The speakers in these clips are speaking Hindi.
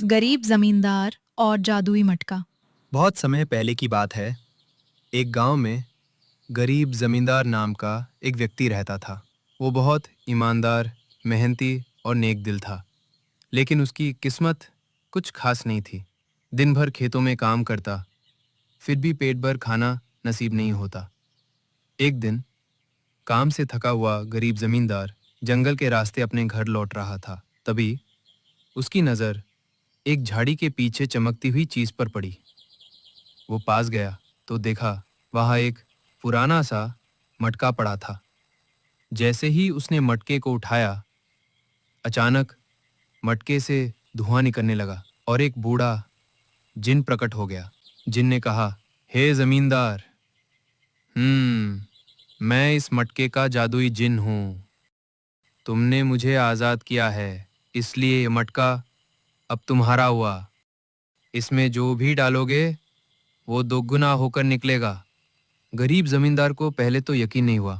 गरीब जमींदार और जादुई मटका। बहुत समय पहले की बात है। एक गांव में गरीब जमींदार नाम का एक व्यक्ति रहता था। वो बहुत ईमानदार, मेहनती और नेक दिल था। लेकिन उसकी किस्मत कुछ खास नहीं थी। दिन भर खेतों में काम करता, फिर भी पेट भर खाना नसीब नहीं होता। एक दिन काम से थका हुआ गरीब जमींदार जंगल के रास्ते अपने घर लौट रहा था। तभी उसकी नज़र एक झाड़ी के पीछे चमकती हुई चीज पर पड़ी। वो पास गया तो देखा वहां एक पुराना सा मटका पड़ा था। जैसे ही उसने मटके को उठाया, अचानक मटके से धुआं निकलने लगा और एक बूढ़ा जिन प्रकट हो गया। जिन ने कहा, हे जमींदार, मैं इस मटके का जादुई जिन हूँ। तुमने मुझे आज़ाद किया है, इसलिए ये मटका अब तुम्हारा हुआ। इसमें जो भी डालोगे वो दोगुना होकर निकलेगा। गरीब जमींदार को पहले तो यकीन नहीं हुआ।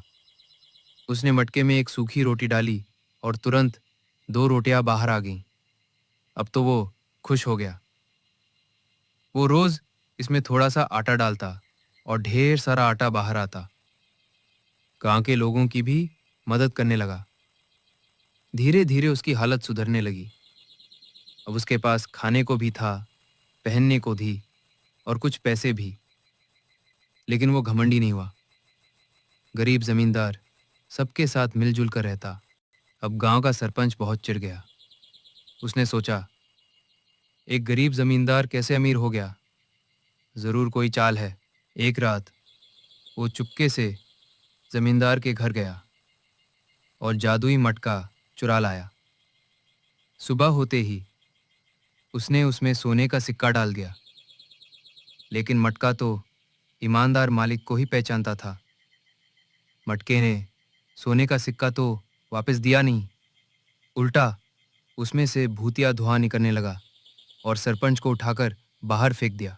उसने मटके में एक सूखी रोटी डाली और तुरंत 2 रोटियां बाहर आ गईं। अब तो वो खुश हो गया। वो रोज इसमें थोड़ा सा आटा डालता और ढेर सारा आटा बाहर आता। गांव के लोगों की भी मदद करने लगा। धीरे धीरे उसकी हालत सुधरने लगी। अब उसके पास खाने को भी था, पहनने को भी और कुछ पैसे भी। लेकिन वो घमंडी नहीं हुआ। गरीब जमींदार सबके साथ मिलजुल कर रहता। अब गांव का सरपंच बहुत चिढ़ गया। उसने सोचा, एक गरीब जमींदार कैसे अमीर हो गया? जरूर कोई चाल है। एक रात वो चुपके से जमींदार के घर गया और जादुई मटका चुरा लाया। सुबह होते ही उसने उसमें सोने का सिक्का डाल दिया। लेकिन मटका तो ईमानदार मालिक को ही पहचानता था। मटके ने सोने का सिक्का तो वापस दिया नहीं, उल्टा उसमें से भूतिया धुआं निकलने लगा और सरपंच को उठाकर बाहर फेंक दिया।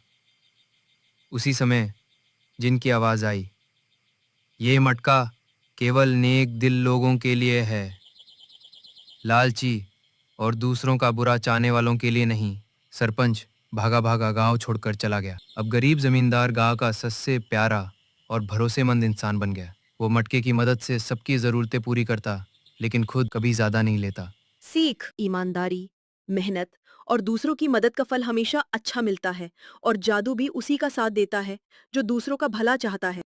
उसी समय जिनकी आवाज आई, ये मटका केवल नेक दिल लोगों के लिए है, लालची और दूसरों का बुरा चाहने वालों के लिए नहीं। सरपंच भागा भागा गांव छोड़कर चला गया। अब गरीब जमींदार गांव का सबसे प्यारा और भरोसेमंद इंसान बन गया। वो मटके की मदद से सबकी जरूरतें पूरी करता, लेकिन खुद कभी ज्यादा नहीं लेता। सीख, ईमानदारी, मेहनत और दूसरों की मदद का फल हमेशा अच्छा मिलता है और जादू भी उसी का साथ देता है जो दूसरों का भला चाहता है।